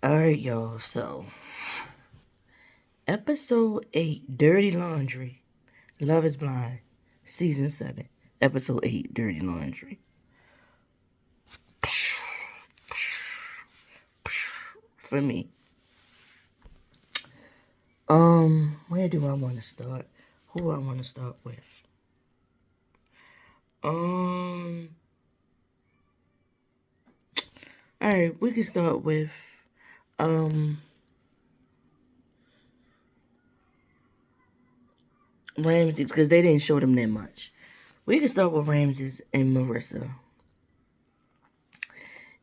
Alright, y'all. So, episode 8, Dirty Laundry. Love is Blind. Season 7. Episode 8, Dirty Laundry. For me. Where do I want to start? Who I want to start with? Alright, we can start with, Ramses, because they didn't show them that much. We can start with Ramses and Marissa.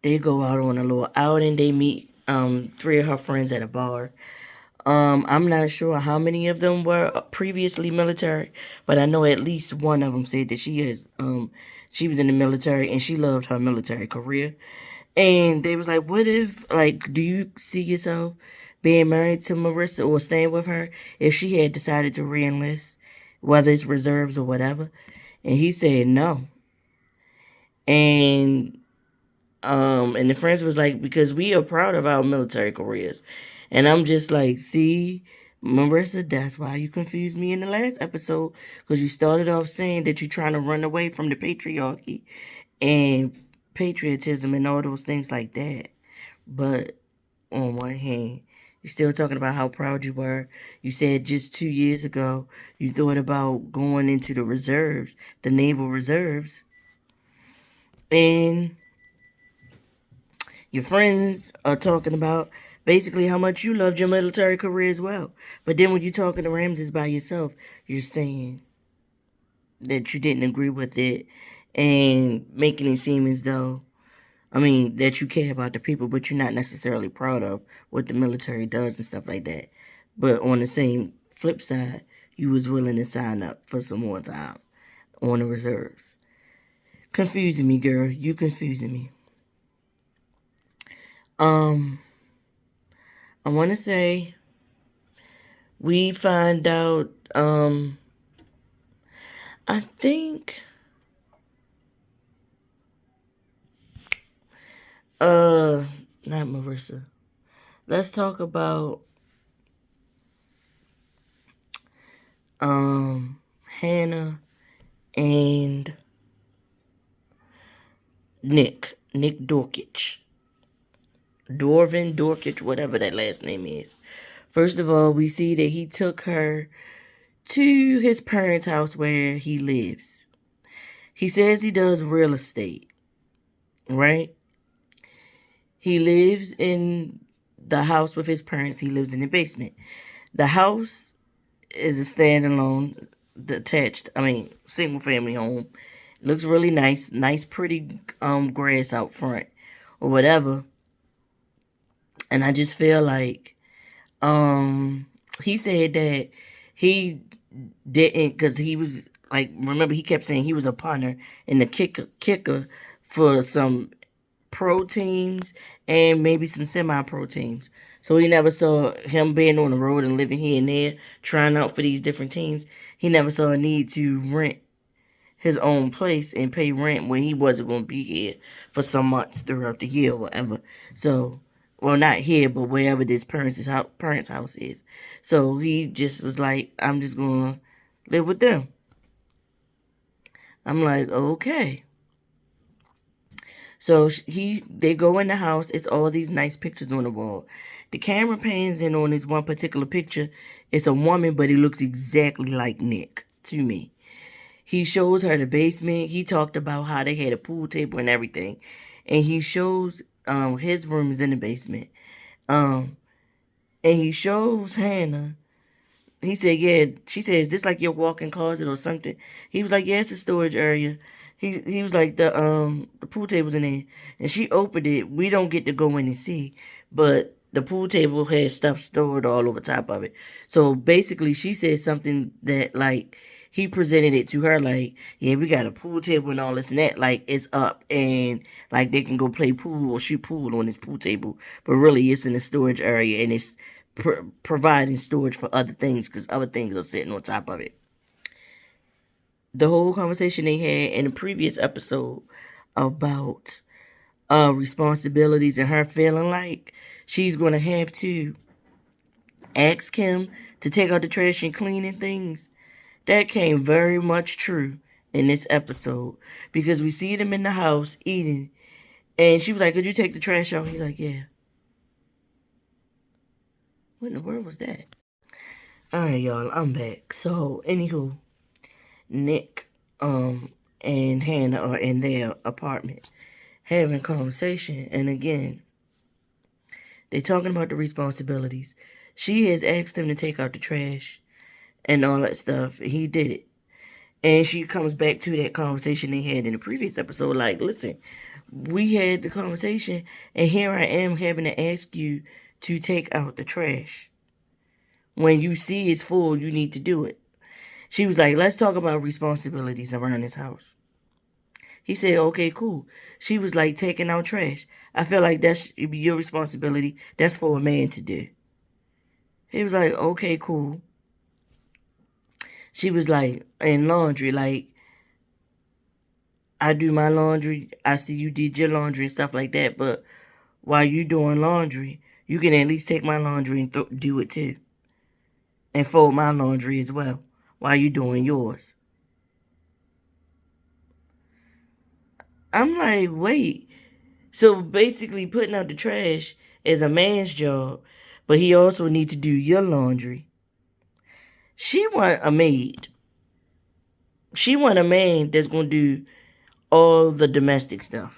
They go out on a little outing. They meet, 3 of her friends at a bar. I'm not sure how many of them were previously military, but I know at least one of them said that she was in the military and she loved her military career. And they was like, what if, like, do you see yourself being married to Marissa or staying with her if she had decided to reenlist, whether it's reserves or whatever? And he said no. And and the friends was like, because we are proud of our military careers. And I'm just like, see, Marissa, that's why you confused me in the last episode. Because you started off saying that you're trying to run away from the patriarchy and patriotism and all those things like that. But on one hand, you're still talking about how proud you were. You said just 2 years ago you thought about going into the reserves, the naval reserves. And your friends are talking about basically how much you loved your military career as well. But then when you're talking to Ramses by yourself, you're saying that you didn't agree with it and making it seem as though, that you care about the people, but you're not necessarily proud of what the military does and stuff like that. But on the same flip side, you was willing to sign up for some more time on the reserves. Confusing me, girl. You confusing me. I want to say we find out, I think, not Marissa. Let's talk about, Hannah and Nick Dorkich. Dorkich, whatever that last name is. First of all, we see that he took her to his parents' house where he lives. He says he does real estate, right? He lives in the house with his parents. He lives in the basement. The house is a standalone, detached, single family home. Looks really nice. Nice, pretty grass out front or whatever. And I just feel like he said that he didn't, because he was like, remember, he kept saying he was a punter and the kicker for some pro teams and maybe some semi-pro teams. So he never saw him being on the road and living here and there, trying out for these different teams. He never saw a need to rent his own place and pay rent when he wasn't going to be here for some months throughout the year or whatever. So, well, not here, but wherever this parents' house is. So he just was like, I'm just going to live with them. I'm like, okay. So they go in the house. It's all these nice pictures on the wall. The camera pans in on this one particular picture. It's a woman, but it looks exactly like Nick to me. He shows her the basement. He talked about how they had a pool table and everything. And he shows his room is in the basement. And he shows Hannah. He said, yeah, she said, is this like your walk-in closet or something? He was like, yeah, it's a storage area. He was like, the pool table's in there. And she opened it. We don't get to go in and see. But the pool table had stuff stored all over top of it. So basically she said something that, like, he presented it to her like, yeah, we got a pool table and all this and that. Like, it's up and, like, they can go play pool or shoot pool on this pool table. But really, it's in the storage area and it's providing storage for other things because other things are sitting on top of it. The whole conversation they had in the previous episode about responsibilities and her feeling like she's going to have to ask him to take out the trash and cleaning things. That came very much true in this episode because we see them in the house eating, and she was like, "Could you take the trash out?" He's like, "Yeah." What in the world was that? Alright, y'all, I'm back. So, anywho, Nick and Hannah are in their apartment having conversation, and again, they talking about the responsibilities. She has asked him to take out the trash and all that stuff. He did it. And she comes back to that conversation they had in the previous episode, like, listen, we had the conversation, and here I am having to ask you to take out the trash. When you see it's full, you need to do it. She was like, let's talk about responsibilities around this house. He said, okay, cool. She was like, taking out trash. I feel like that's your responsibility. That's for a man to do. He was like, okay, cool. She was like, and laundry, like, I do my laundry. I see you did your laundry and stuff like that. But while you doing laundry, you can at least take my laundry and do it too. And fold my laundry as well while you doing yours. I'm like, wait. So basically putting out the trash is a man's job, but he also needs to do your laundry. She want a maid. She want a man that's going to do all the domestic stuff.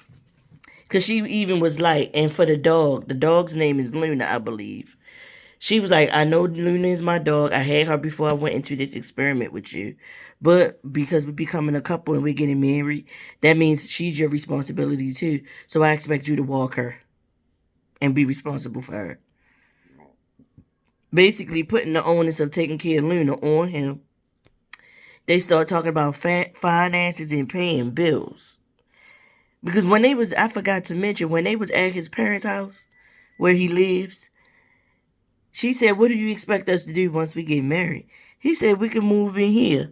Because she even was like, and for the dog's name is Luna, I believe. She was like, I know Luna is my dog. I had her before I went into this experiment with you. But because we're becoming a couple and we're getting married, that means she's your responsibility too. So I expect you to walk her and be responsible for her. Basically putting the onus of taking care of Luna on him. They start talking about finances and paying bills. Because when they was, I forgot to mention, when they was at his parents' house, where he lives, she said, what do you expect us to do once we get married? He said, we can move in here.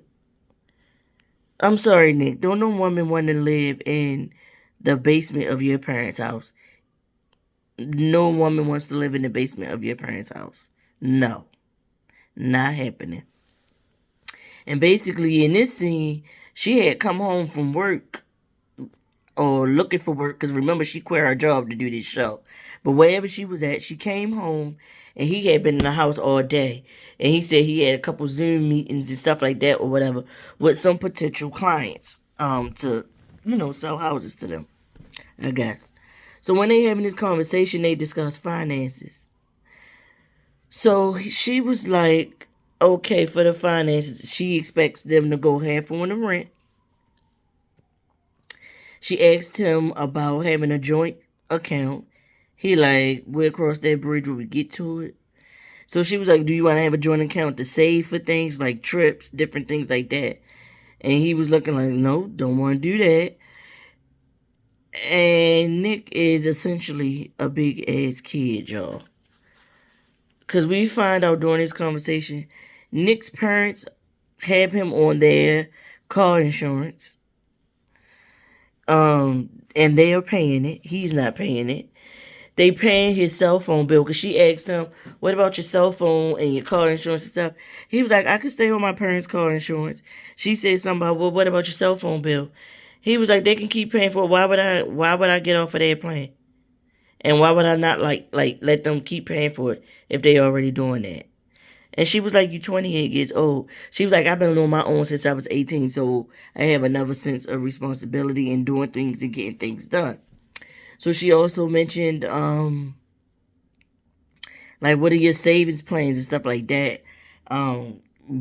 I'm sorry, Nick. Don't no woman want to live in the basement of your parents' house. No woman wants to live in the basement of your parents' house. No. Not happening. And basically, in this scene, she had come home from work or looking for work, because remember, she quit her job to do this show. But wherever she was at, she came home, and he had been in the house all day. And he said he had a couple Zoom meetings and stuff like that or whatever with some potential clients to, sell houses to them, I guess. So when they having this conversation, they discuss finances. So she was like, okay, for the finances, she expects them to go half on the rent. She asked him about having a joint account. He like, we'll cross that bridge when we get to it. So she was like, do you want to have a joint account to save for things like trips, different things like that? And he was looking like, no, don't want to do that. And Nick is essentially a big ass kid, y'all. Because we find out during this conversation, Nick's parents have him on their car insurance. And they are paying it. He's not paying it. They paying his cell phone bill, because she asked him, what about your cell phone and your car insurance and stuff? He was like, I could stay on my parents' car insurance. She said something about, well, what about your cell phone bill? He was like, they can keep paying for it. Why would I get off of their plan? And why would I not like let them keep paying for it if they already doing that? And she was like, you 28 years old. She was like, I've been on my own since I was 18, so I have another sense of responsibility in doing things and getting things done. So she also mentioned, like, what are your savings plans and stuff like that?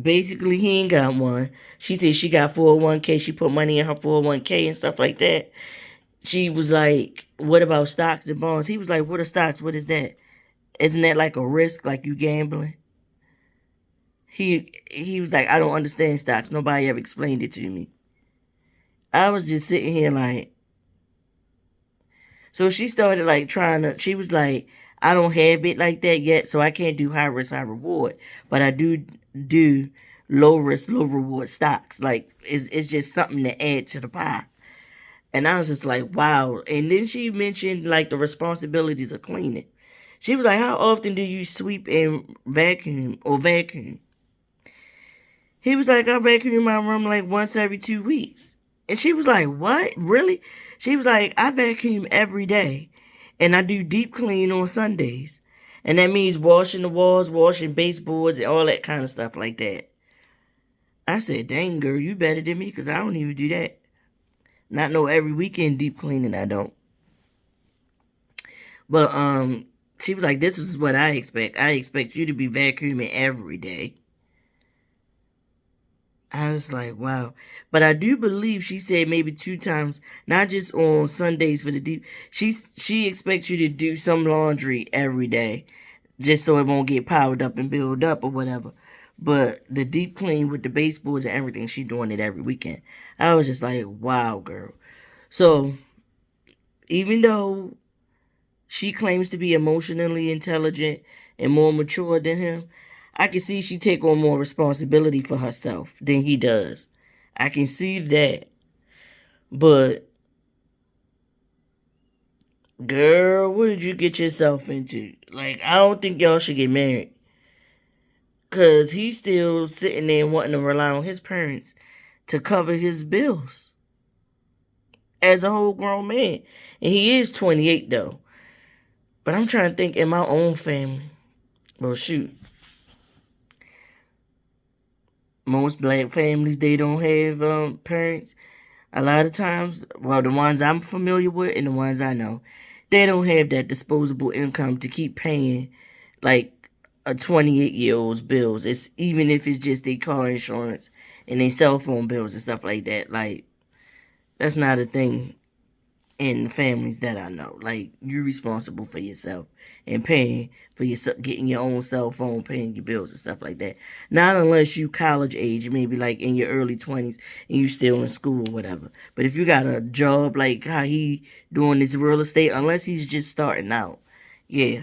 Basically, he ain't got one. She said she got 401k. She put money in her 401k and stuff like that. She was like, what about stocks and bonds? He was like, what are stocks? What is that? Isn't that like a risk, like you gambling? He was like, I don't understand stocks. Nobody ever explained it to me. I was just sitting here like, so she started like she was like, I don't have it like that yet, so I can't do high risk, high reward. But I do low risk, low reward stocks. Like, it's just something to add to the pie. And I was just like, wow. And then she mentioned like the responsibilities of cleaning. She was like, how often do you sweep and vacuum or vacuum? He was like, I vacuum my room like once every 2 weeks. And she was like, what? Really? She was like, I vacuum every day. And I do deep clean on Sundays. And that means washing the walls, washing baseboards, and all that kind of stuff like that. I said, dang, girl, you better than me because I don't even do that. Not no every weekend deep cleaning, I don't. But she was like, this is what I expect. I expect you to be vacuuming every day. I was like, wow. But I do believe she said maybe 2 times, not just on Sundays for the deep. She expects you to do some laundry every day, just so it won't get piled up and build up or whatever. But the deep clean with the baseboards and everything, she doing it every weekend. I was just like, wow, girl. So even though she claims to be emotionally intelligent and more mature than him, I can see she take on more responsibility for herself than he does. I can see that. But, girl, what did you get yourself into? Like, I don't think y'all should get married. Because he's still sitting there wanting to rely on his parents to cover his bills as a whole grown man. And he is 28, though. But I'm trying to think in my own family. Well, shoot. Most black families, they don't have parents. A lot of times, well, the ones I'm familiar with and the ones I know, they don't have that disposable income to keep paying like a 28-year-old's bills. It's even if it's just their car insurance and their cell phone bills and stuff like that. Like, that's not a thing in the families that I know. Like, you're responsible for yourself and paying for yourself, getting your own cell phone, paying your bills and stuff like that. Not unless you college age, maybe like in your early 20s and you still in school or whatever. But if you got a job like how he doing this real estate, unless he's just starting out, yeah,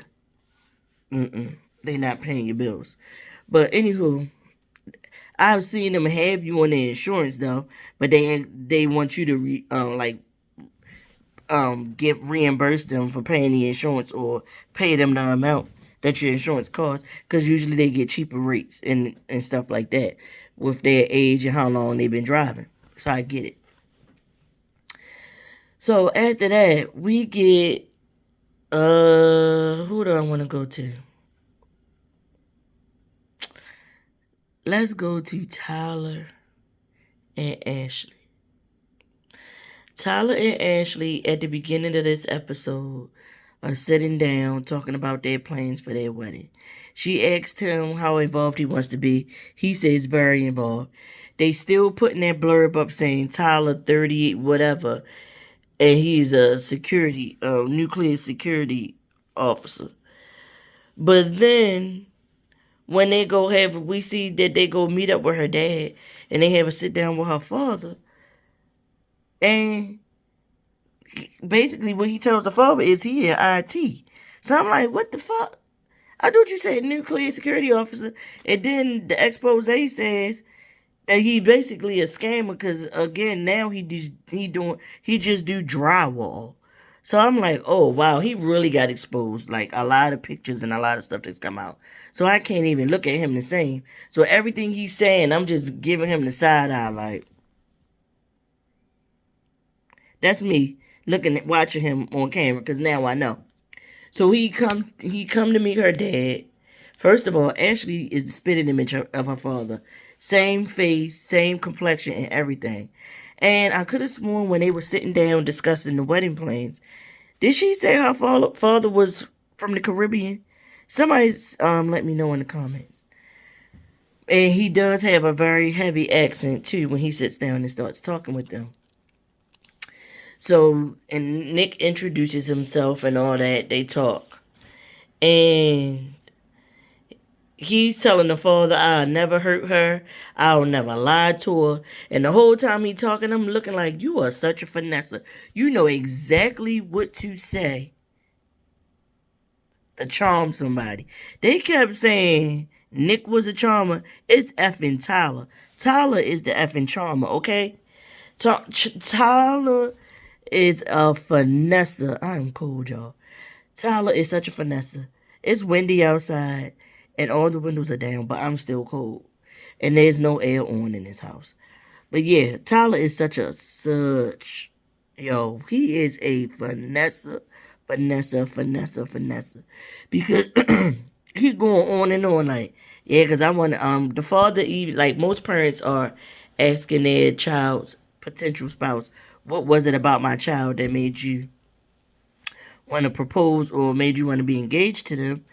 they not paying your bills. But anywho, I've seen them have you on their insurance though, but they want you to get reimbursed them for paying the insurance or pay them the amount that your insurance costs, because usually they get cheaper rates and stuff like that with their age and how long they've been driving. So I get it. So after that, we get who do I want to go to? Let's go to Tyler and Ashley. Tyler and Ashley, at the beginning of this episode, are sitting down talking about their plans for their wedding. She asked him how involved he wants to be. He says very involved. They still putting that blurb up saying Tyler 38 whatever, and he's a nuclear security officer. But then when we see that they go meet up with her dad and they have a sit down with her father. And basically what he tells the father is he in IT. So I'm like, what the fuck? I thought you said nuclear security officer. And then the expose says that he basically a scammer because again now he just do drywall. So I'm like, oh wow, he really got exposed. Like a lot of pictures and a lot of stuff that's come out. So I can't even look at him the same. So everything he's saying, I'm just giving him the side eye like. That's me watching him on camera because now I know. So he come to meet her dad. First of all, Ashley is the spitting image of her father. Same face, same complexion, and everything. And I could have sworn when they were sitting down discussing the wedding plans, did she say her father was from the Caribbean? Somebody let me know in the comments. And he does have a very heavy accent too when he sits down and starts talking with them. So, and Nick introduces himself and all that. They talk. And he's telling the father, I'll never hurt her. I'll never lie to her. And the whole time he talking, I'm looking like, you are such a finesser. You know exactly what to say to charm somebody. They kept saying Nick was a charmer. It's effing Tyler. Tyler is the effing charmer, okay? Tyler is a finesser. I am cold, y'all. Tyler is such a finesser. It's windy outside and all the windows are down, but I'm still cold. And there's no air on in this house. But yeah, Tyler is yo, he is a finesse. Because he going on and on like, yeah, because I want the father, even like most parents are asking their child's potential spouse, what was it about my child that made you want to propose or made you want to be engaged to them?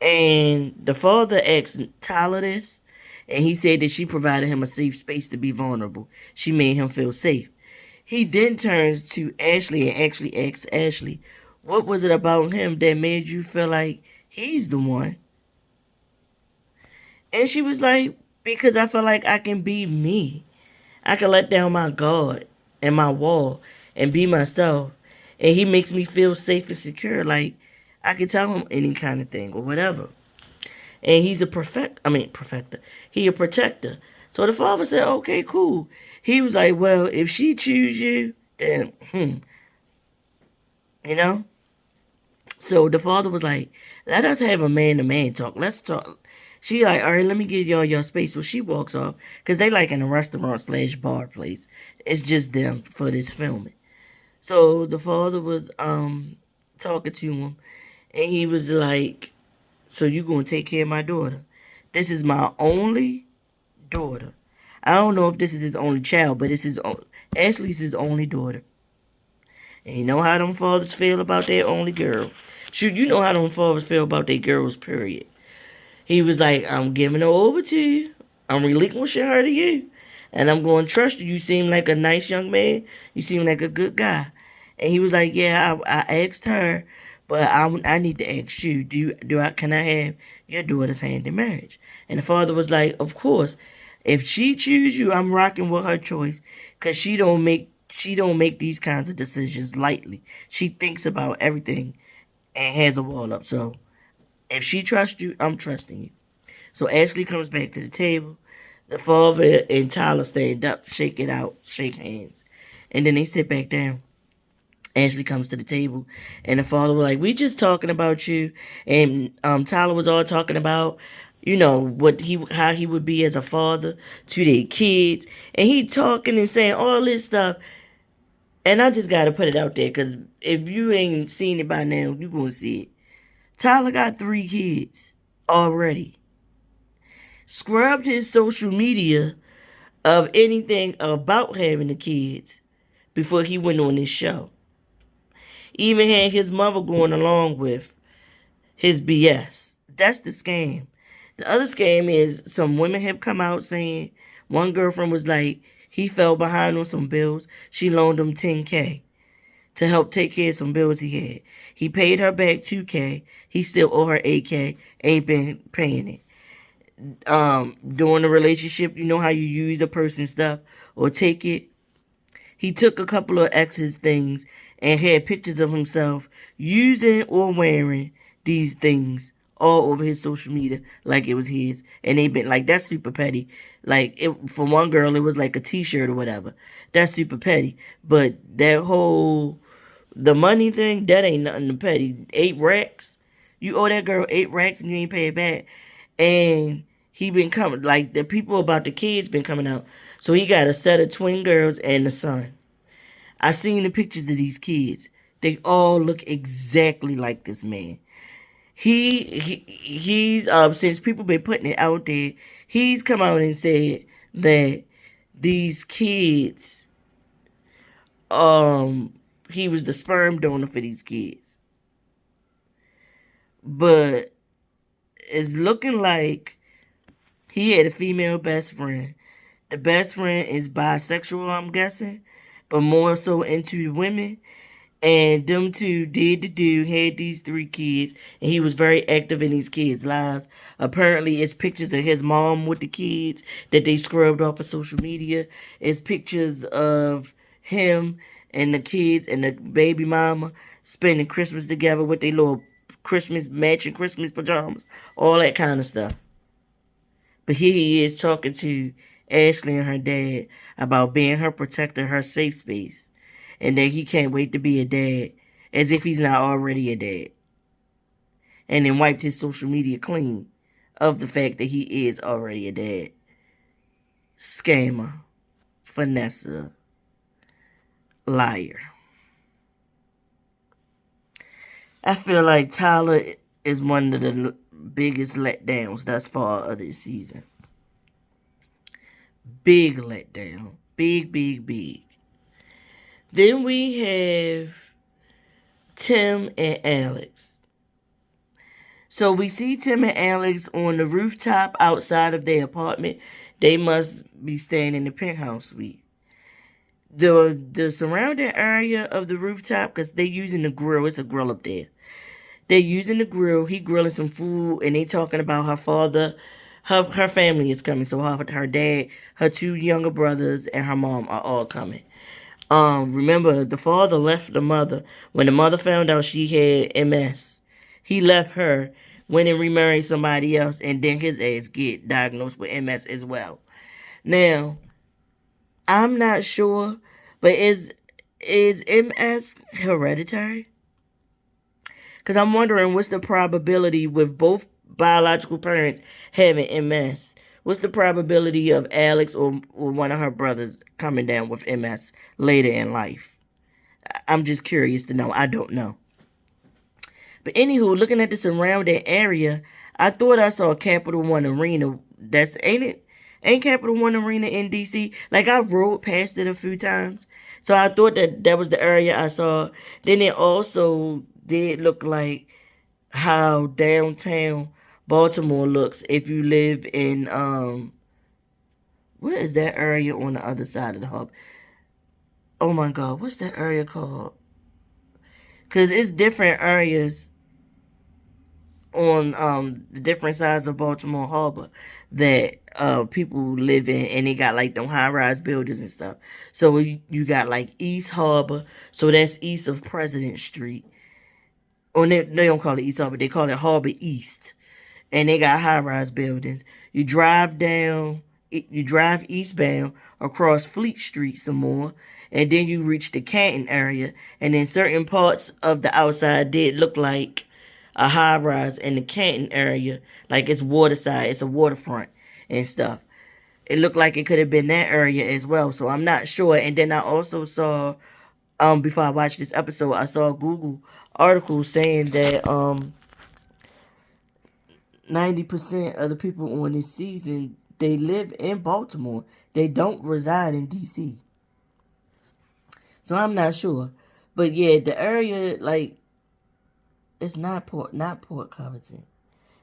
And the father asked Tyler this, and he said that she provided him a safe space to be vulnerable. She made him feel safe. He then turns to Ashley and actually asks Ashley, what was it about him that made you feel like he's the one? And she was like, because I feel like I can be me. I can let down my guard and my wall and be myself. And he makes me feel safe and secure. Like I can tell him any kind of thing or whatever. And he's a perfecter. He a protector. So the father said, okay, cool. He was like, well, if she choose you, then, you know? So the father was like, let us have a man-to-man talk. Let's talk. She like, all right, let me give y'all your space. So she walks off because they like in a restaurant/bar place. It's just them for this filming. So the father was talking to him, and he was like, so you gonna take care of my daughter? This is my only daughter. I don't know if this is his only child, but it's Ashley's his only daughter. And you know how them fathers feel about their only girl. Shoot, you know how them fathers feel about their girls, period. He was like, I'm giving her over to you. I'm relinquishing her to you. And I'm going to trust you. You seem like a nice young man. You seem like a good guy. And he was like, yeah, I asked her, but I need to ask you, can I have your daughter's hand in marriage? And the father was like, of course. If she choose you, I'm rocking with her choice. Because she don't make these kinds of decisions lightly. She thinks about everything and has a wall up. So if she trusts you, I'm trusting you. So Ashley comes back to the table. The father and Tyler stand up, shake it out, shake hands. And then they sit back down. Ashley comes to the table, and the father was like, we just talking about you. And Tyler was all talking about, you know, how he would be as a father to their kids. And he talking and saying all this stuff. And I just got to put it out there, because if you ain't seen it by now, you going to see it. Tyler got 3 kids already. Scrubbed his social media of anything about having the kids before he went on this show. Even had his mother going along with his BS. That's the scam. The other scam is some women have come out saying, one girlfriend was like, he fell behind on some bills. She loaned him $10K to help take care of some bills he had. He paid her back $2K. He still owe her $8K. Ain't been paying it. During the relationship, you know how you use a person's stuff or take it. He took a couple of exes things and had pictures of himself using or wearing these things all over his social media like it was his. And they been like, that's super petty. Like, for one girl, it was like a t-shirt or whatever. That's super petty. But that the money thing, that ain't nothing petty. 8 racks. You owe that girl 8 racks and you ain't pay it back. And he been coming, like, the people about the kids been coming out. So he got a set of twin girls and a son. I seen the pictures of these kids. They all look exactly like this man. He's since people been putting it out there, he's come out and said that these kids, he was the sperm donor for these kids. But it's looking like he had a female best friend. The best friend is bisexual, I'm guessing, but more so into women. And them two did the do, had these 3 kids, and he was very active in these kids' lives. Apparently, it's pictures of his mom with the kids that they scrubbed off of social media. It's pictures of him and the kids and the baby mama spending Christmas together with their little matching Christmas pajamas, all that kind of stuff. But here he is talking to Ashley and her dad about being her protector, her safe space. And that he can't wait to be a dad, as if he's not already a dad. and then wiped his social media clean of the fact that he is already a dad. Scammer, finesser, liar. I feel like Tyler is one of the biggest letdowns thus far of this season. Big letdown. Big, big, big. Then we have Tim and Alex. So we see Tim and Alex on the rooftop outside of their apartment. They must be staying in the penthouse suite. The surrounding area of the rooftop, because they're using the grill. It's a grill up there. They're using the grill. He grilling some food, and they talking about her father. Her family is coming. So her dad, her two younger brothers, and her mom are all coming. Remember, the father left the mother. When the mother found out she had MS, he left her, went and remarried somebody else, and then his ass get diagnosed with MS as well. Now, I'm not sure, but is MS hereditary? Because I'm wondering what's the probability with both biological parents having MS? What's the probability of Alex or one of her brothers coming down with MS later in life? I'm just curious to know. I don't know. But anywho, looking at the surrounding area, I thought I saw Capital One Arena. Ain't Capital One Arena in DC? Like, I rode past it a few times. So I thought that was the area I saw. Then it also did look like how downtown Baltimore looks if you live in what is that area on the other side of the hub? Oh my god, what's that area called? Because it's different areas on the different sides of Baltimore Harbor that people live in, and they got like them high-rise buildings and stuff. So you got like East Harbor, so that's east of President Street. Or they don't call it East Harbor, they call it Harbor East. And they got high-rise buildings. You drive eastbound across Fleet Street some more, and then you reach the Canton area, and then certain parts of the outside did look like a high-rise in the Canton area, like it's waterside, it's a waterfront and stuff. It looked like it could have been that area as well, so I'm not sure. And then I also saw, before I watched this episode, I saw a Google article saying that 90% of the people on this season, they live in Baltimore. They don't reside in DC. So I'm not sure. But yeah, the area, like, it's not Port Covington.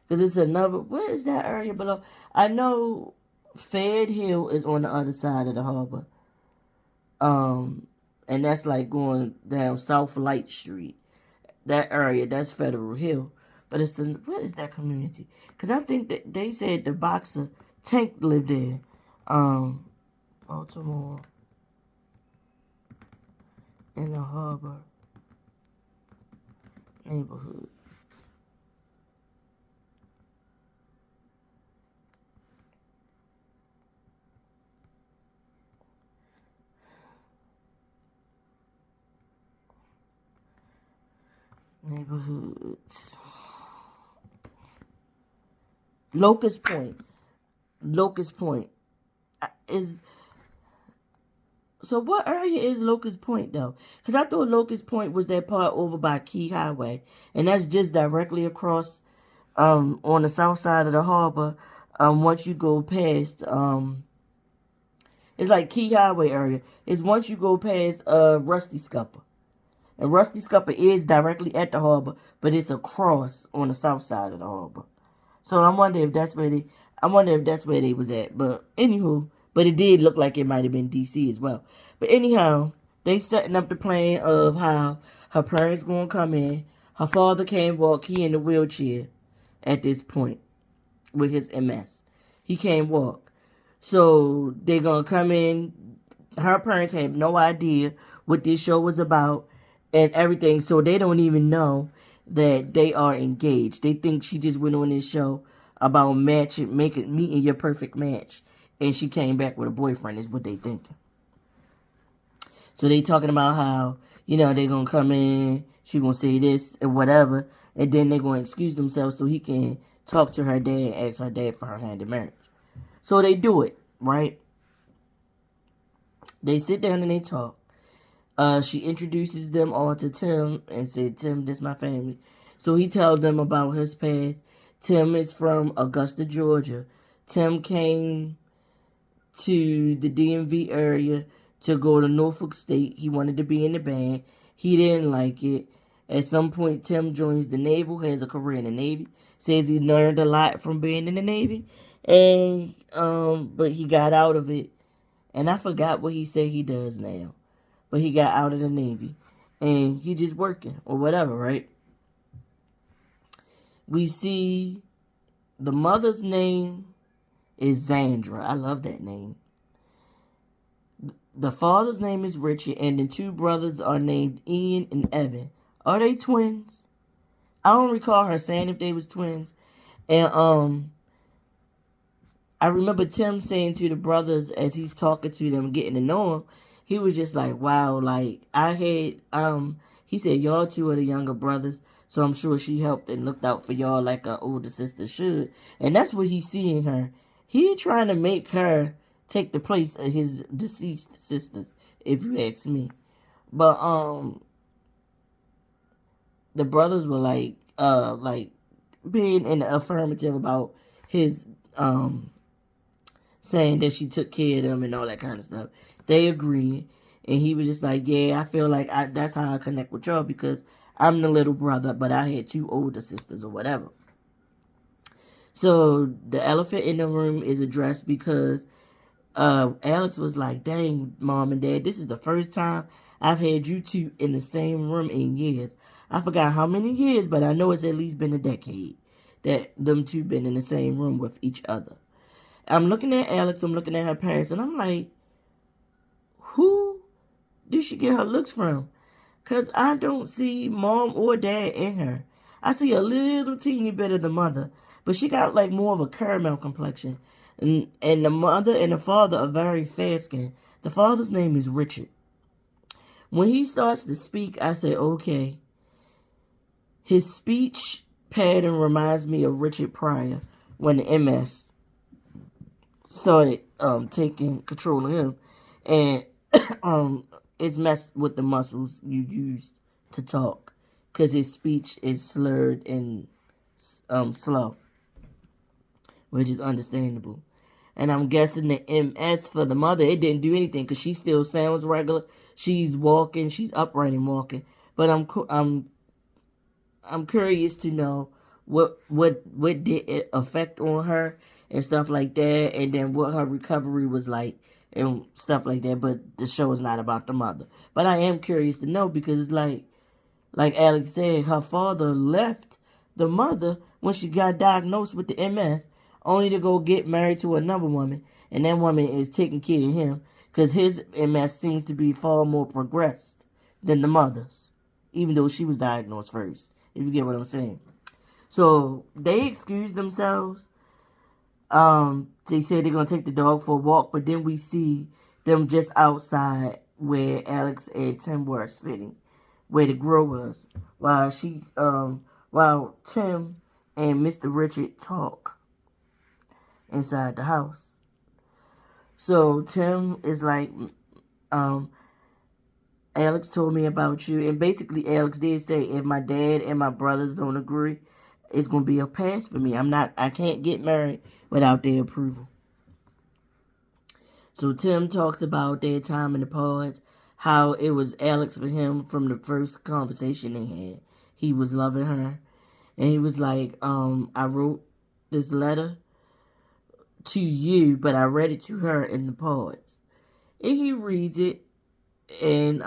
Because it's another, where is that area below? I know Fed Hill is on the other side of the harbor. And that's like going down South Light Street. That area, that's Federal Hill. But it's what is that community? Because I think that they said the boxer Tank lived there. Baltimore in the harbor neighborhood. Neighborhoods. Locust Point. Locust Point is. So what area is Locust Point though? Because I thought Locust Point was that part over by Key Highway, and that's just directly across on the south side of the harbor. Once you go past it's like Key Highway area. It's once you go past Rusty Scupper. And Rusty Scupper is directly at the harbor, but it's across on the south side of the harbor. So I wonder if that's where they was at. But anywho, but it did look like it might have been DC as well. But anyhow, they setting up the plan of how her parents gonna come in. Her father can't walk, he in the wheelchair at this point with his MS. He can't walk. So they're gonna come in. Her parents have no idea what this show was about and everything, so they don't even know that they are engaged. They think she just went on this show about meeting your perfect match, and she came back with a boyfriend, is what they thinking. So they talking about how, they gonna come in, she gonna say this and whatever. and then they're going to excuse themselves so he can talk to her dad and ask her dad for her hand in marriage. So they do it, right? They sit down and they talk. She introduces them all to Tim and said, Tim, this is my family. So he tells them about his past. Tim is from Augusta, Georgia. Tim came to the DMV area to go to Norfolk State. He wanted to be in the band. He didn't like it. At some point, Tim joins the Naval, has a career in the Navy. Says he learned a lot from being in the Navy, and but he got out of it. And I forgot what he said he does now, but he got out of the Navy, and he just working or whatever, right? We see the mother's name is Zandra. I love that name. The father's name is Richard, and the two brothers are named Ian and Evan. Are they twins? I don't recall her saying if they was twins. And I remember Tim saying to the brothers as he's talking to them, getting to know them, he was just like, wow, like I had he said y'all two are the younger brothers, so I'm sure she helped and looked out for y'all like an older sister should. And that's what he's seeing her. He trying to make her take the place of his deceased sisters, if you ask me. But the brothers were like being in the affirmative about his saying that she took care of them and all that kind of stuff. They agreed, and he was just like, yeah, I feel like that's how I connect with y'all, because I'm the little brother, but I had two older sisters or whatever. So the elephant in the room is addressed because Alex was like, dang, Mom and Dad, this is the first time I've had you two in the same room in years. I forgot how many years, but I know it's at least been a decade that them two been in the same room with each other. I'm looking at Alex, I'm looking at her parents, and I'm like, who did she get her looks from? Because I don't see Mom or Dad in her. I see a little teeny bit of the mother, but she got like more of a caramel complexion. And the mother and the father are very fair-skinned. The father's name is Richard. When he starts to speak, I say, okay. His speech pattern reminds me of Richard Pryor when the MS started taking control of him. And it's messed with the muscles you use to talk, because his speech is slurred and slow, which is understandable. And I'm guessing the MS for the mother, it didn't do anything because she still sounds regular. She's walking, she's upright and walking. But I'm curious to know what did it affect on her and stuff like that, and then what her recovery was like and stuff like that. But the show is not about the mother. But I am curious to know, because it's like Alex said, her father left the mother when she got diagnosed with the MS, only to go get married to another woman, and that woman is taking care of him because his MS seems to be far more progressed than the mother's, even though she was diagnosed first, if you get what I'm saying. So they excused themselves. They said they're going to take the dog for a walk, but then we see them just outside where Alex and Tim were sitting, where the grill was, while Tim and Mr. Richard talk inside the house. So Tim is like, Alex told me about you, and basically Alex did say, if my dad and my brothers don't agree, it's gonna be a pass for me. I can't get married without their approval. So Tim talks about their time in the pods, how it was Alex for him from the first conversation they had. He was loving her, and he was like, I wrote this letter to you, but I read it to her in the pods. And he reads it, and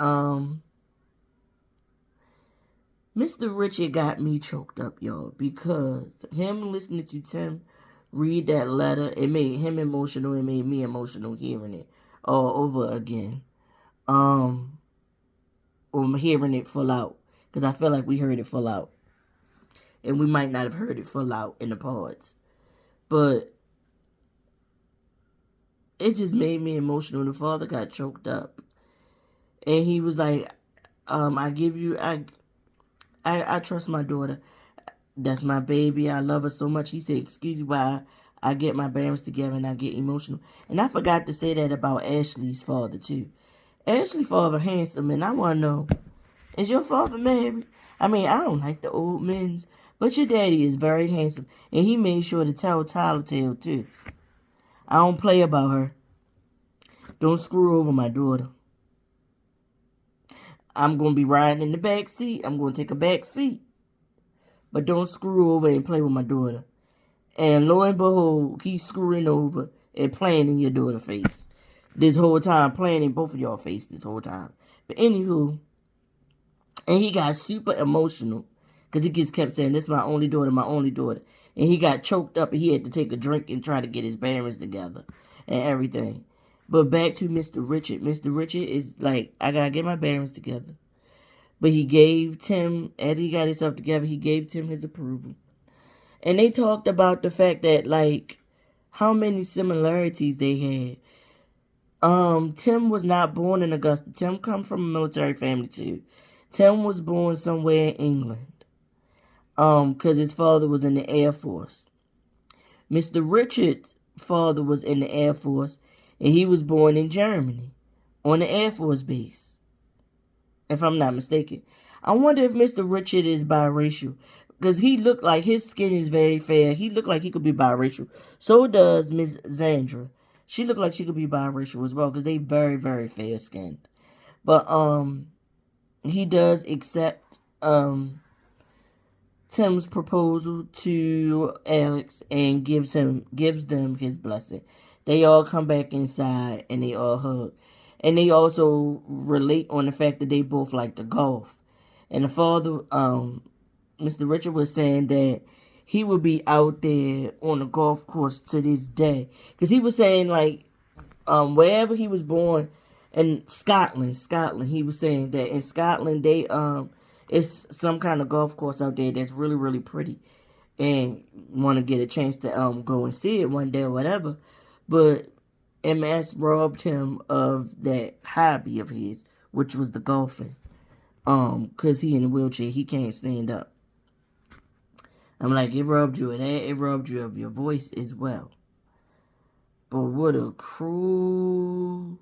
Mr. Richard got me choked up, y'all, because him listening to Tim read that letter, it made him emotional, it made me emotional hearing it all over again. Or hearing it full out, because I feel like we heard it full out, and we might not have heard it full out in the pods, but it just made me emotional. The father got choked up, and he was like, I trust my daughter. That's my baby. I love her so much. He said, excuse me while I get my parents together and I get emotional. And I forgot to say that about Ashley's father, too. Ashley's father handsome, and I want to know, is your father married? I mean, I don't like the old men's, but your daddy is very handsome. And he made sure to tell Tyler tale, too. I don't play about her. Don't screw over my daughter. I'm going to be riding in the back seat. I'm going to take a back seat. But don't screw over and play with my daughter. And lo and behold, he's screwing over and playing in your daughter's face. This whole time, playing in both of y'all face this whole time. But anywho, and he got super emotional. Because he just kept saying, this is my only daughter, my only daughter. And he got choked up and he had to take a drink and try to get his parents together. And everything. But back to Mr. Richard. Mr. Richard is like, I got to get my parents together. But he gave Tim, as he got himself together, he gave Tim his approval. And they talked about the fact that, like, how many similarities they had. Tim was not born in Augusta. Tim come from a military family, too. Tim was born somewhere in England. Because his father was in the Air Force. Mr. Richard's father was in the Air Force, and he was born in Germany, on the Air Force base, if I'm not mistaken. I wonder if Mr. Richard is biracial, because he looked like his skin is very fair. He looked like he could be biracial. So does Miss Zandra. She looked like she could be biracial as well, because they very, very fair skinned. But he does accept Tim's proposal to Alex and gives them his blessing. They all come back inside and they all hug. And they also relate on the fact that they both like to golf. And the father, Mr. Richard was saying that he would be out there on the golf course to this day. Because he was saying, like, wherever he was born, in Scotland, he was saying that in Scotland, they, it's some kind of golf course out there that's really, really pretty. And want to get a chance to go and see it one day or whatever. But MS robbed him of that hobby of his, which was the golfing. Because he in a wheelchair, he can't stand up. I'm like, it robbed you of that, it robbed you of your voice as well. But what a cruel...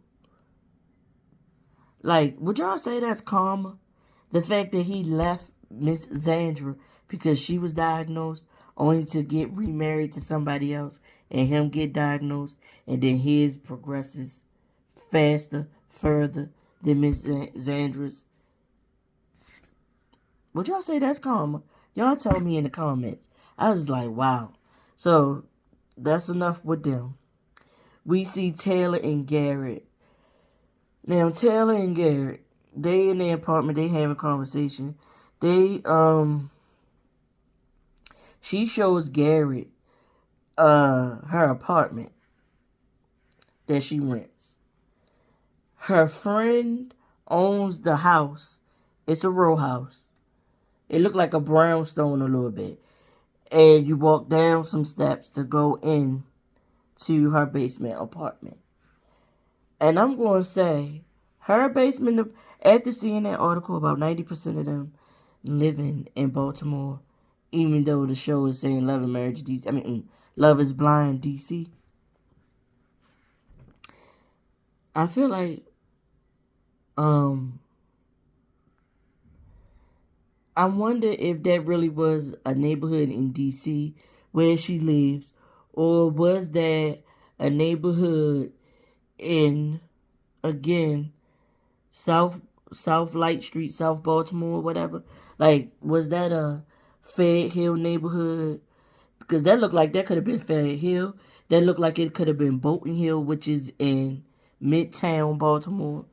Like, would y'all say that's karma? The fact that he left Miss Zandra because she was diagnosed, only to get remarried to somebody else, and him get diagnosed, and then his progresses faster, further than Miss Zandra's. Would y'all say that's karma? Y'all tell me in the comments. I was like, wow. So, that's enough with them. We see Taylor and Garrett. Now, Taylor and Garrett, they in their apartment, they having a conversation. She shows Garrett her apartment that she rents. Her friend owns the house. It's a row house. It looked like a brownstone a little bit. And you walk down some steps to go in to her basement apartment. And I'm going to say, her basement, after seeing that article, about 90% of them living in Baltimore, even though the show is saying Love and Marriage DC, Love is Blind DC. I feel like, I wonder if that really was a neighborhood in DC where she lives, or was that a neighborhood in, again, South Light Street, South Baltimore, whatever. Like, was that a Fayette Hill neighborhood? Because that looked like that could have been Fayette Hill. That looked like it could have been Bolton Hill, which is in Midtown Baltimore.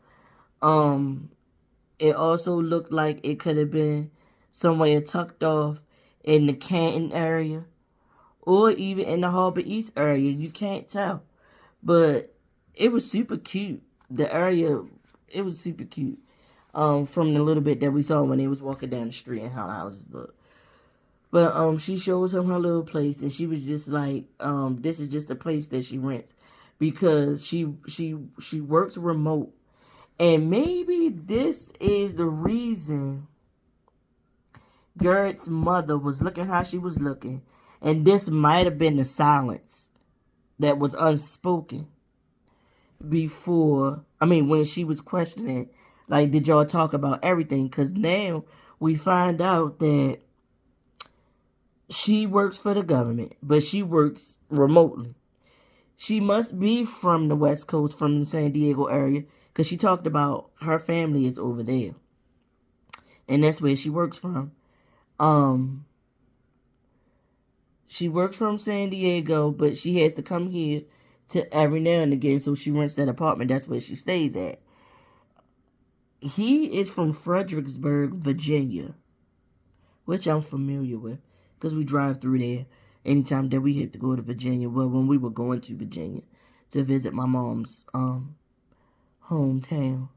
It also looked like it could have been somewhere tucked off in the Canton area, or even in the Harbor East area. You can't tell. But it was super cute. The area, it was super cute. From the little bit that we saw when they was walking down the street and how the houses look. But she shows him her little place, and she was just like, this is just a place that she rents because she works remote. And maybe this is the reason Garrett's mother was looking how she was looking, and this might have been the silence that was unspoken before, when she was questioning, like, did y'all talk about everything? Because now we find out that she works for the government, but she works remotely. She must be from the West Coast, from the San Diego area, because she talked about her family is over there. And that's where she works from. She works from San Diego, but she has to come here to every now and again, so she rents that apartment. That's where she stays at. He is from Fredericksburg, Virginia, which I'm familiar with, because we drive through there anytime that we had to go to Virginia. Well, when we were going to Virginia to visit my mom's hometown.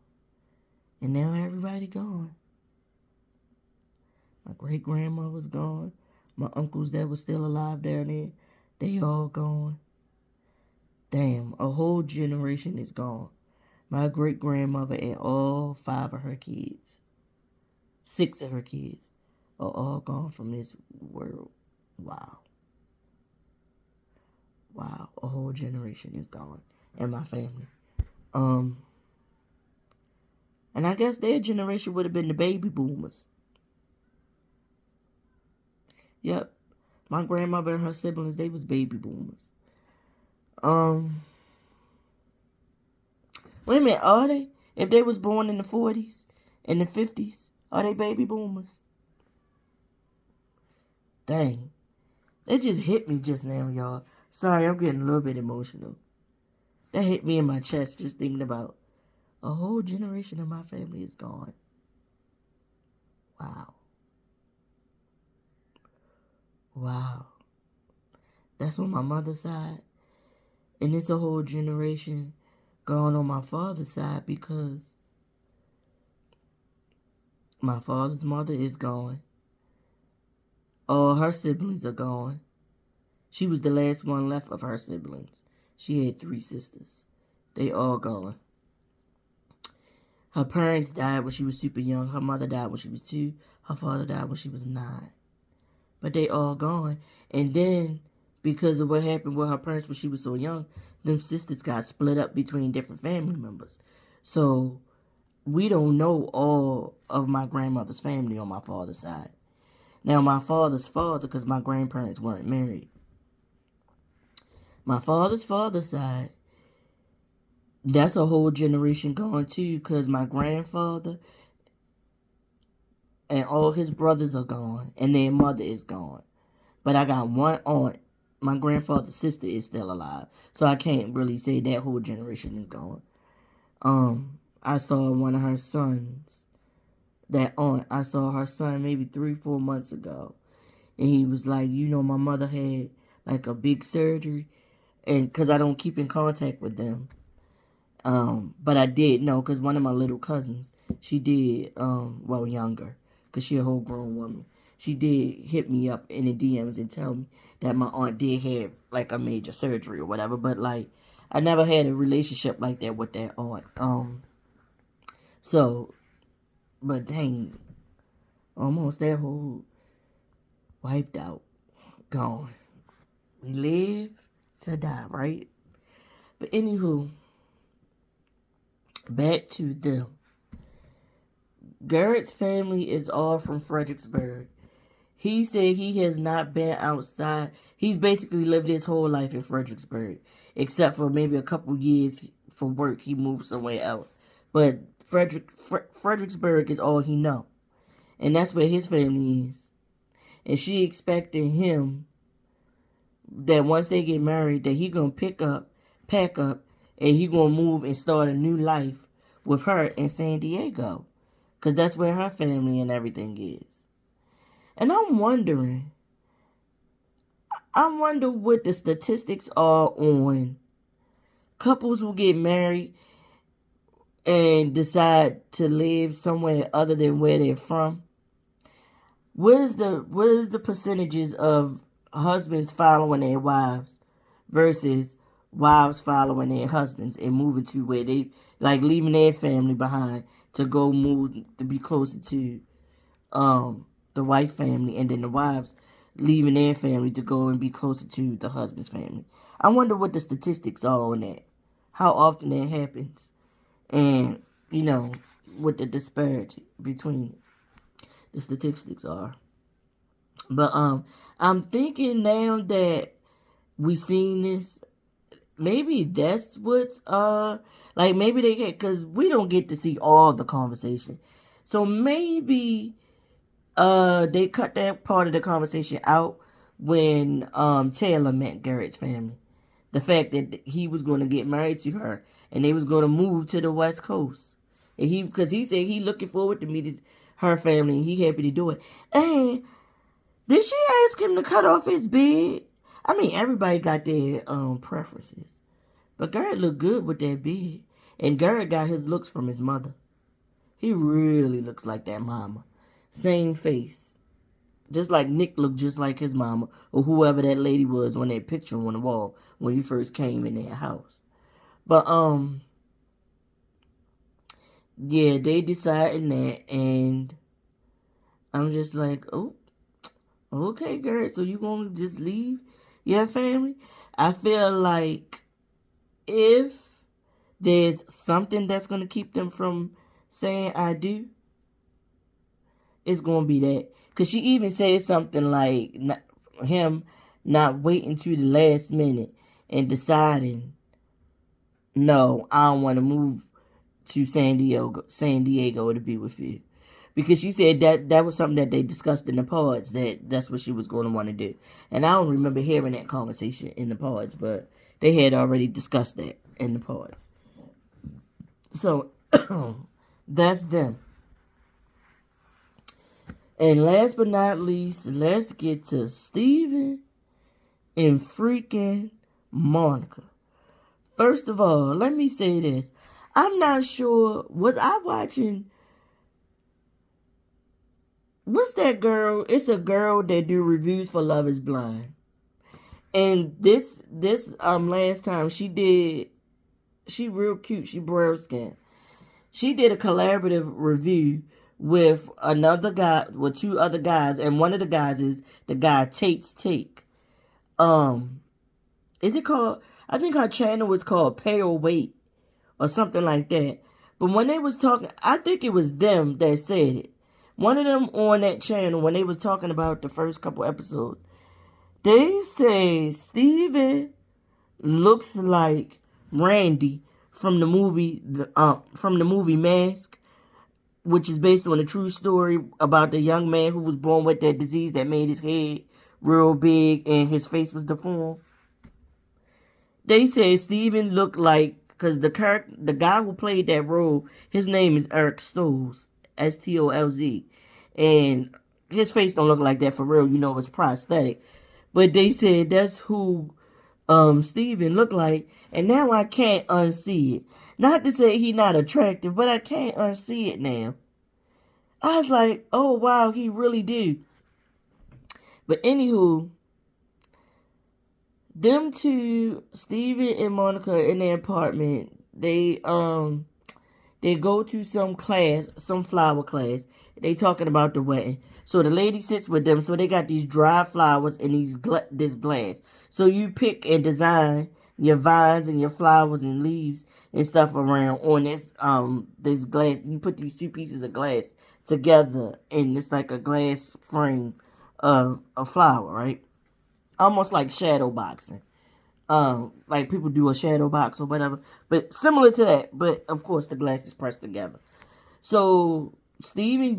And now everybody gone. My great-grandma was gone. My uncles that were still alive down there, they all gone. Damn, a whole generation is gone. My great-grandmother and all 5 of her kids, 6 of her kids, are all gone from this world. Wow. Wow, a whole generation is gone. And my family. And I guess their generation would have been the baby boomers. Yep. My grandmother and her siblings, they was baby boomers. Wait a minute, are they? If they was born in the 40s, in the 50s, are they baby boomers? Dang. That just hit me just now, y'all. Sorry, I'm getting a little bit emotional. That hit me in my chest just thinking about a whole generation of my family is gone. Wow. Wow. That's on my mother's side. And it's a whole generation gone on my father's side because my father's mother is gone. All her siblings are gone. She was the last one left of her siblings. She had 3 sisters. They all gone. Her parents died when she was super young. Her mother died when she was 2. Her father died when she was 9. But they all gone. And then, because of what happened with her parents when she was so young, them sisters got split up between different family members. So, we don't know all of my grandmother's family on my father's side. Now, my father's father, because my grandparents weren't married. My father's side, that's a whole generation gone too, because my grandfather and all his brothers are gone, and their mother is gone. But I got one aunt. My grandfather's sister is still alive, so I can't really say that whole generation is gone. I saw one of her sons, that aunt, I saw her son maybe 3-4 months ago, and he was like, my mother had like a big surgery, and because I don't keep in contact with them. But I did know, because one of my little cousins, she did, younger, because she a whole grown woman. She did hit me up in the DMs and tell me that my aunt did have, like, a major surgery or whatever. But, like, I never had a relationship like that with that aunt. But dang, almost that whole wiped out, gone. We live to die, right? But anywho, back to them. Garrett's family is all from Fredericksburg. He said he has not been outside. He's basically lived his whole life in Fredericksburg, except for maybe a couple years for work. He moved somewhere else. But Fredericksburg is all he know. And that's where his family is. And she expecting him that once they get married, that he gonna pack up, and he gonna move and start a new life with her in San Diego. Because that's where her family and everything is. And I wonder what the statistics are on couples who get married and decide to live somewhere other than where they're from. What is the percentages of husbands following their wives versus wives following their husbands and moving to where they, like, leaving their family behind to go move to be closer to the the wife family, and then the wives leaving their family to go and be closer to the husband's family. I wonder what the statistics are on that. How often that happens. And, what the disparity between the statistics are. But I'm thinking now that we seen this, maybe that's what's like maybe they get, because we don't get to see all the conversation. So maybe they cut that part of the conversation out when Taylor met Garrett's family. The fact that he was going to get married to her and they was going to move to the West Coast. And because he said he looking forward to meet her family and he happy to do it. And did she ask him to cut off his beard? I mean, everybody got their preferences. But Garrett looked good with that beard. And Garrett got his looks from his mother. He really looks like that mama. Same face. Just like Nick looked just like his mama, or whoever that lady was on that picture on the wall when he first came in their house. But yeah, they decided that, and I'm just like, oh, okay, Garrett, so you gonna just leave your family? I feel like if there's something that's gonna keep them from saying I do, it's gonna be that. Because she even said something like him not waiting to the last minute and deciding, no, I don't want to move to San Diego to be with you. Because she said that was something that they discussed in the pods, that's what she was going to want to do. And I don't remember hearing that conversation in the pods, but they had already discussed that in the pods. So, that's them. And last but not least, let's get to Steven and freaking Monica. First of all, let me say this. I'm not sure, was I watching, what's that girl? It's a girl that do reviews for Love is Blind. And this last time she real cute, she brown skin. She did a collaborative review with another guy, with two other guys, and one of the guys is the guy Tate's Take. Is it called, I think her channel was called Pay or Wait or something like that. But when they was talking, I think it was them that said it. One of them on that channel, when they was talking about the first couple episodes, they say Steven looks like Randy from the movie Mask, which is based on a true story about the young man who was born with that disease that made his head real big and his face was deformed. They said Steven looked like, because the guy who played that role, his name is Eric Stolz, Stolz, and his face don't look like that for real. It's prosthetic. But they said that's who Steven looked like, and now I can't unsee it. Not to say he not attractive, but I can't unsee it now. I was like, oh wow, he really do. But anywho, them two, Steven and Monica, in their apartment, they go to some class, some flower class. They talking about the wedding. So the lady sits with them. So they got these dry flowers in this glass. So you pick and design your vines and your flowers and leaves and stuff around on this glass. You put these two pieces of glass together, and it's like a glass frame of a flower, right? Almost like shadow boxing. Like people do a shadow box or whatever. But similar to that. But of course the glass is pressed together. So Steven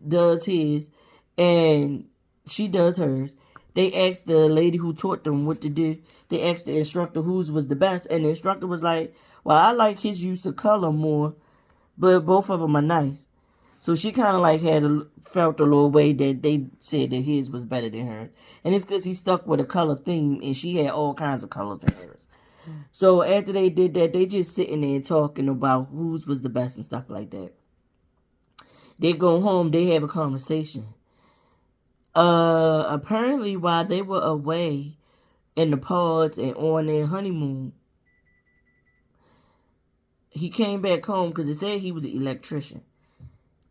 does his, and she does hers. They asked the lady who taught them what to do. They asked the instructor whose was the best, and the instructor was like, well, I like his use of color more, but both of them are nice. So she kind of like felt a little way that they said that his was better than hers. And it's because he stuck with a color theme, and she had all kinds of colors in hers. So after they did that, they just sitting there talking about whose was the best and stuff like that. They go home, they have a conversation. Apparently while they were away in the pods and on their honeymoon, he came back home because it said he was an electrician.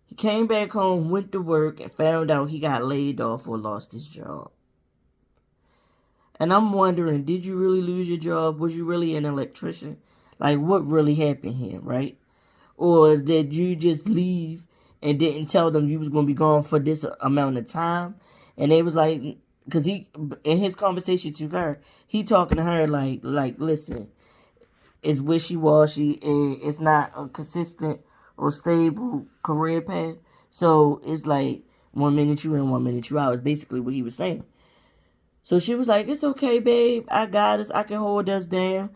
He came back home, went to work, and found out he got laid off or lost his job. And I'm wondering, did you really lose your job? Was you really an electrician? Like, what really happened here, right? Or did you just leave and didn't tell them you was going to be gone for this amount of time? And they was like, because he, in his conversation to her, he talking to her like, listen, it's wishy-washy and it's not a consistent or stable career path. So it's like 1 minute you in, 1 minute you out. Is basically what he was saying. So she was like, it's okay, babe. I got us. I can hold us down.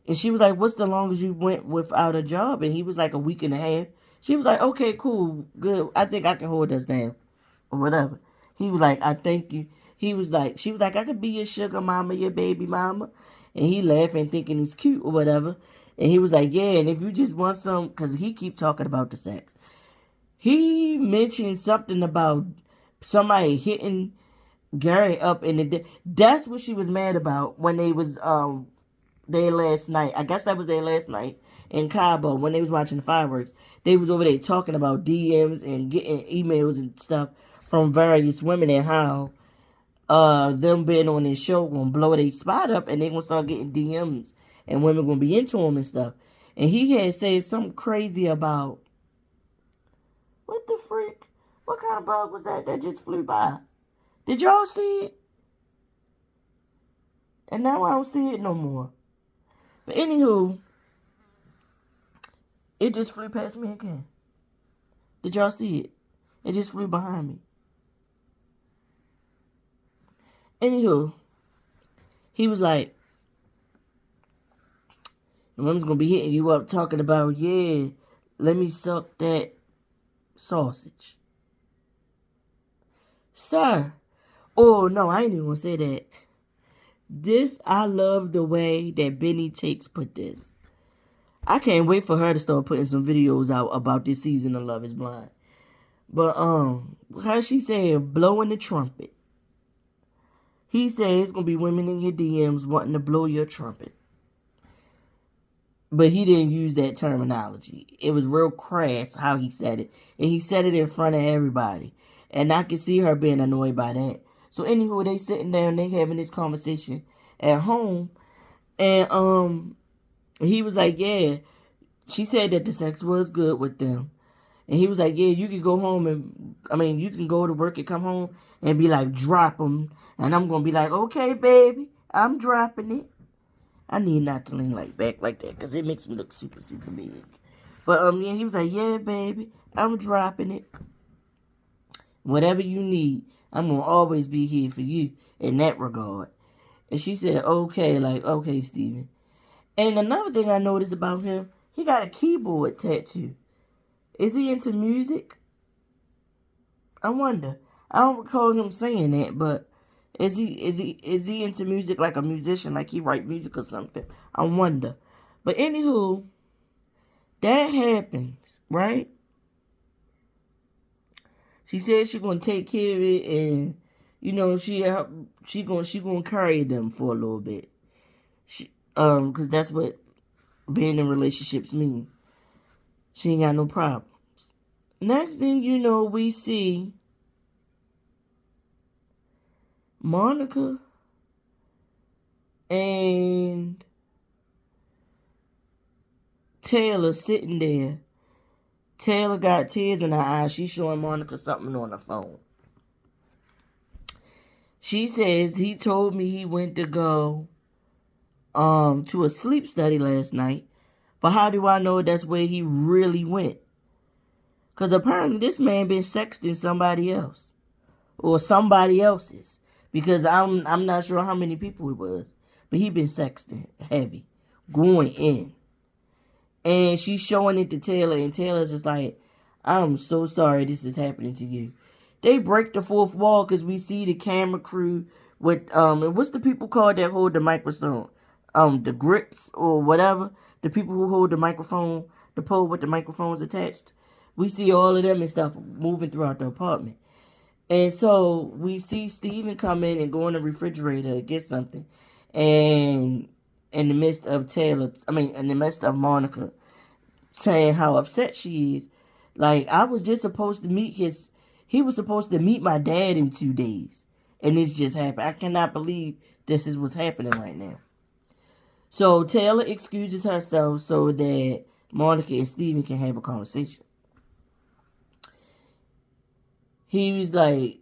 And she was like, what's the longest you went without a job? And he was like, a week and a half. She was like, okay, cool, good. I think I can hold us down. Or whatever. He was like, I thank you. She was like, I could be your sugar mama, your baby mama. And he laughing, thinking he's cute or whatever. And he was like, yeah, and if you just want some, because he keep talking about the sex. He mentioned something about somebody hitting Gary up in the. That's what she was mad about when they was there last night. I guess that was their last night in Cabo when they was watching the fireworks. They was over there talking about DMs and getting emails and stuff from various women and how them being on this show gonna blow their spot up and they gonna start getting DMs and women gonna be into them and stuff. And he had said something crazy about what the freak? What kind of bug was that just flew by? Did y'all see it? And now I don't see it no more. But anywho, it just flew past me again. Did y'all see it? It just flew behind me. Anywho, he was like, the woman's gonna be hitting you up talking about, yeah, let me suck that sausage. Sir. Oh, no, I ain't even gonna say that. I love the way that Benny Takes put this. I can't wait for her to start putting some videos out about this season of Love is Blind. But, how she said, blowing the trumpet. He said it's gonna be women in your DMs wanting to blow your trumpet. But he didn't use that terminology. It was real crass how he said it. And he said it in front of everybody. And I could see her being annoyed by that. So anywho, they sitting down, they having this conversation at home. And he was like, yeah. She said that the sex was good with them. And he was like, yeah, you can go home and, you can go to work and come home and be like, drop them. And I'm going to be like, okay, baby, I'm dropping it. I need not to lean back like that because it makes me look super, super big. But, yeah, he was like, yeah, baby, I'm dropping it. Whatever you need, I'm going to always be here for you in that regard. And she said, okay, okay, Steven. And another thing I noticed about him, he got a keyboard tattoo. Is he into music? I wonder. I don't recall him saying that, but is he into music like a musician, like he write music or something? I wonder. But anywho, that happens, right? She said she gonna take care of it, and she gonna carry them for a little bit. Because that's what being in relationships mean. She ain't got no problems. Next thing you know, we see Monica and Taylor sitting there. Taylor got tears in her eyes. She's showing Monica something on the phone. She says he told me he went to go to a sleep study last night. But how do I know that's where he really went? Because apparently this man been sexting somebody else. Or somebody else's. Because I'm not sure how many people it was. But he been sexting heavy. Going in. And she's showing it to Taylor. And Taylor's just like, I'm so sorry this is happening to you. They break the fourth wall because we see the camera crew with, and what's the people called that hold the microphone? The grips or whatever. The people who hold the microphone, the pole with the microphones attached. We see all of them and stuff moving throughout the apartment. And so we see Steven come in and go in the refrigerator and get something. And in the midst of in the midst of Monica saying how upset she is, Like, I was just supposed to meet he was supposed to meet my dad in 2 days. And this just happened. I cannot believe this is what's happening right now. So Taylor excuses herself so that Monica and Steven can have a conversation. He was like,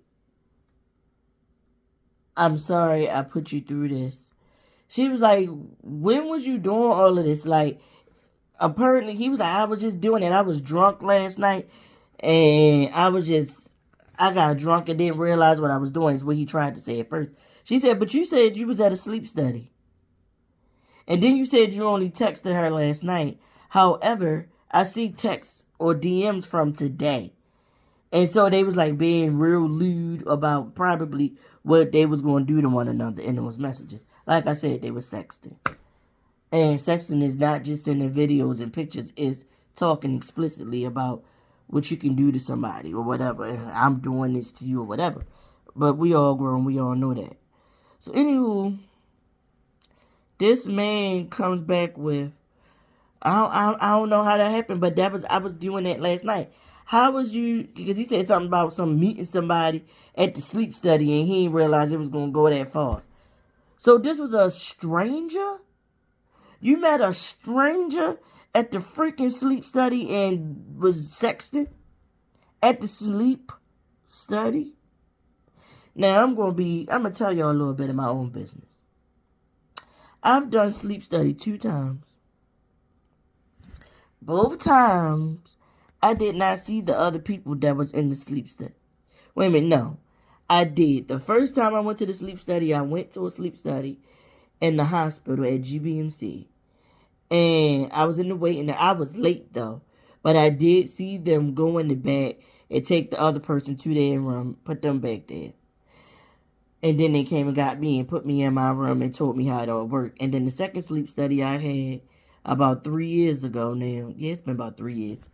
I'm sorry I put you through this. She was like, when was you doing all of this? Like, apparently he was like, I was just doing it. I was drunk last night and I got drunk and didn't realize what I was doing is what he tried to say at first. She said, but you said you was at a sleep study. And then you said you only texted her last night. However, I see texts or DMs from today. And so they was like being real lewd about probably what they was going to do to one another in those messages. Like I said, they were sexting. And sexting is not just sending videos and pictures. It's talking explicitly about what you can do to somebody or whatever. And I'm doing this to you or whatever. But we all grown. We all know that. So anywho, this man comes back with, I don't know how that happened, but I was doing that last night. How was you, because he said something about meeting somebody at the sleep study and he didn't realize it was going to go that far. So this was a stranger? You met a stranger at the freaking sleep study and was sexting? At the sleep study? Now I'm going to tell y'all a little bit of my own business. I've done sleep study 2 times. Both times, I did not see the other people that was in the sleep study. Wait a minute, no. I did. The first time I went to the sleep study, I went to a sleep study in the hospital at GBMC. And I was in the waiting. I was late, though. But I did see them go in the back and take the other person to their room, put them back there. And then they came and got me and put me in my room and told me how it all worked. And then the second sleep study I had about 3 years ago now. Yeah, it's been about 3 years.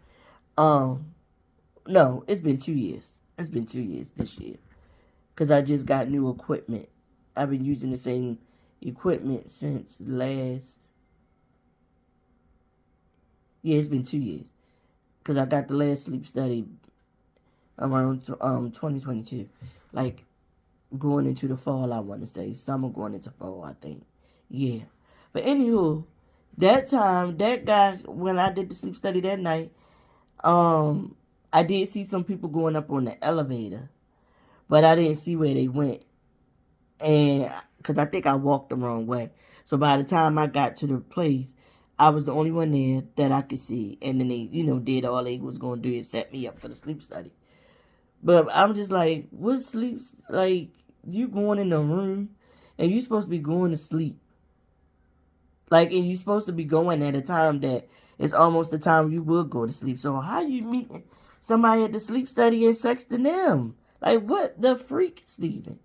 No, it's been 2 years. It's been 2 years this year. Because I just got new equipment. I've been using the same equipment since last. Yeah, it's been 2 years. Because I got the last sleep study around 2022. Like, going into the fall, I want to say. Summer going into fall, I think. Yeah. But anywho, that time, that guy, when I did the sleep study that night, I did see some people going up on the elevator, but I didn't see where they went, and because I think I walked the wrong way. So by the time I got to the place, I was the only one there that I could see, and then they, did all they was gonna do is set me up for the sleep study. But I'm just like, what sleep? Like, you going in the room, and you supposed to be going to sleep. Like, and you supposed to be going at a time that it's almost the time you would go to sleep. So how you meet somebody at the sleep study and sexting them? Like, what the freak, Steven?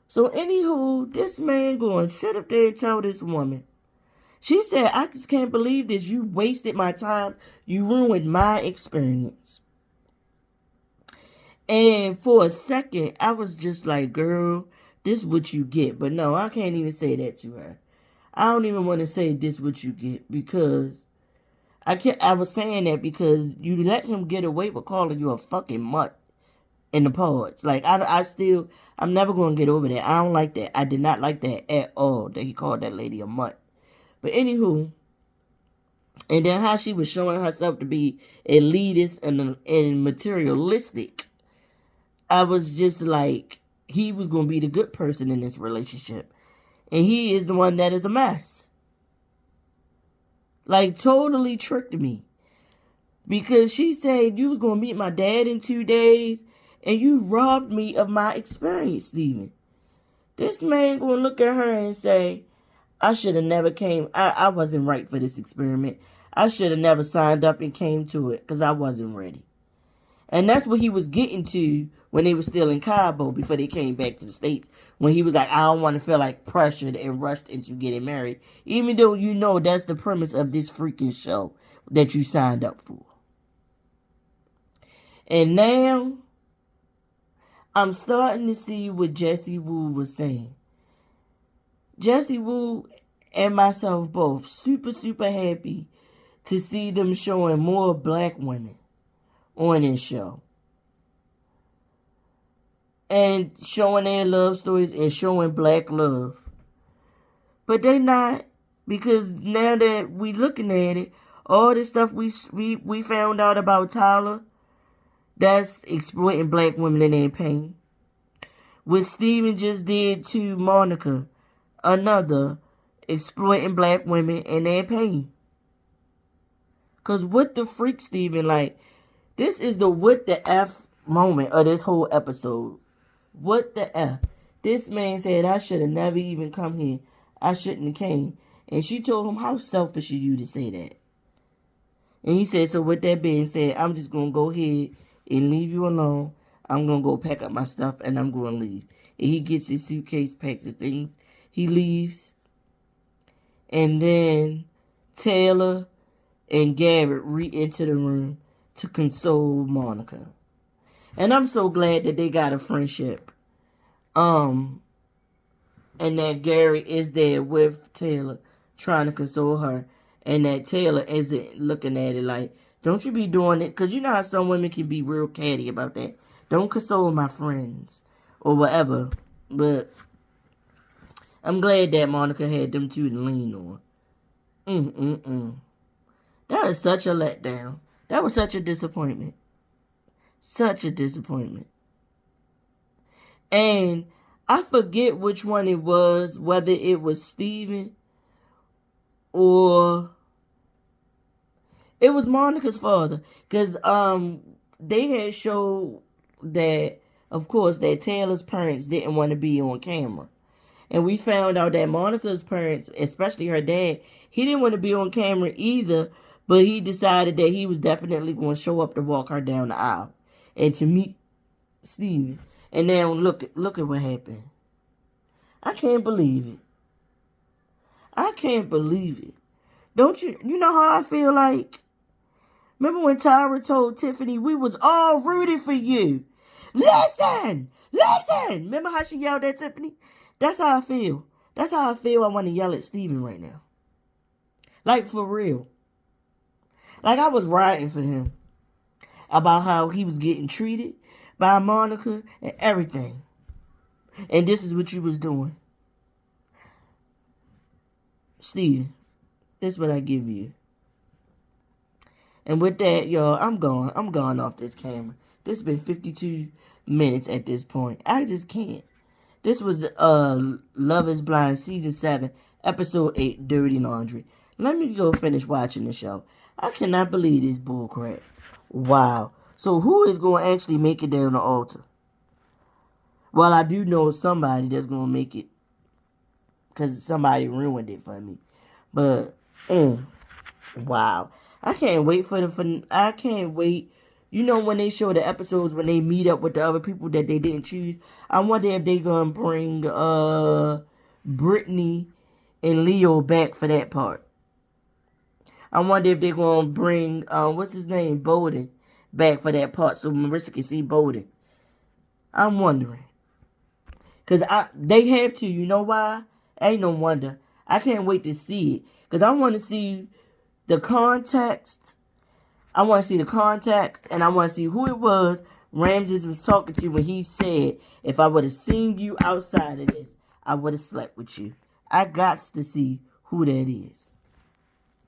So anywho, this man going to sit up there and tell this woman. She said, I just can't believe this. You wasted my time. You ruined my experience. And for a second, I was just like, girl, this is what you get. But no, I can't even say that to her. I don't even want to say this what you get because I was saying that because you let him get away with calling you a fucking mutt in the pods. Like, I'm never going to get over that. I don't like that. I did not like that at all, that he called that lady a mutt. But anywho, and then how she was showing herself to be elitist and materialistic. I was just like, he was going to be the good person in this relationship. And he is the one that is a mess. Like, totally tricked me. Because she said you was going to meet my dad in 2 days. And you robbed me of my experience, Steven. This man going to look at her and say, I should have never came. I wasn't right for this experiment. I should have never signed up and came to it. Because I wasn't ready. And that's what he was getting to when they were still in Cabo before they came back to the States. When he was like, I don't want to feel like pressured and rushed into getting married. Even though you know that's the premise of this freaking show that you signed up for. And now, I'm starting to see what Jessie Woo was saying. Jessie Woo and myself both super, super happy to see them showing more black women. on this show. And showing their love stories and showing black love. But they not, because now that we looking at it, all this stuff we found out about Tyler, that's exploiting black women in their pain. What Steven just did to Monica, another exploiting black women in their pain. Cause what the freak, Steven, like, this is the what the F moment of this whole episode. What the F? This man said, I should have never even come here. I shouldn't have came. And she told him, how selfish of you to say that. And he said, so with that being said, I'm just going to go ahead and leave you alone. I'm going to go pack up my stuff and I'm going to leave. And he gets his suitcase, packs his things. He leaves. And then Taylor and Garrett re-enter the room to console Monica. And I'm so glad that they got a friendship. And that Garrett is there with Taylor trying to console her. And that Taylor isn't looking at it like, don't you be doing it. Because you know how some women can be real catty about that. Don't console my friends. Or whatever. But I'm glad that Monica had them two to lean on. That was such a letdown. That was such a disappointment. Such a disappointment. And I forget which one it was, whether it was Steven or it was Monica's father. Because they had showed that, of course, that Taylor's parents didn't want to be on camera. And we found out that Monica's parents, especially her dad, he didn't want to be on camera either, but he decided that he was definitely going to show up to walk her down the aisle and to meet Steven. And now look at what happened. I can't believe it. I can't believe it. Don't you know how I feel like? Remember when Tyra told Tiffany, we was all rooting for you. Listen! Listen! Remember how she yelled at Tiffany? That's how I feel. That's how I feel I want to yell at Steven right now. Like, for real. Like, I was writing for him about how he was getting treated by Monica and everything. And this is what you was doing. Steven, this is what I give you. And with that, y'all, I'm gone off this camera. This has been 52 minutes at this point. I just can't. This was Love is Blind Season 7, Episode 8, Dirty Laundry. Let me go finish watching the show. I cannot believe this bullcrap. Wow. So who is going to actually make it down the altar? Well, I do know somebody that's going to make it. Because somebody ruined it for me. But, wow. I can't wait I can't wait. You know when they show the episodes when they meet up with the other people that they didn't choose? I wonder if they going to bring Brittany and Leo back for that part. I wonder if they're going to bring, what's his name, Bowden, back for that part so Marissa can see Bowden. I'm wondering. Because they have to. You know why? Ain't no wonder. I can't wait to see it. Because I want to see the context. I want to see the context. And I want to see who it was Ramses was talking to when he said, if I would have seen you outside of this, I would have slept with you. I got to see who that is.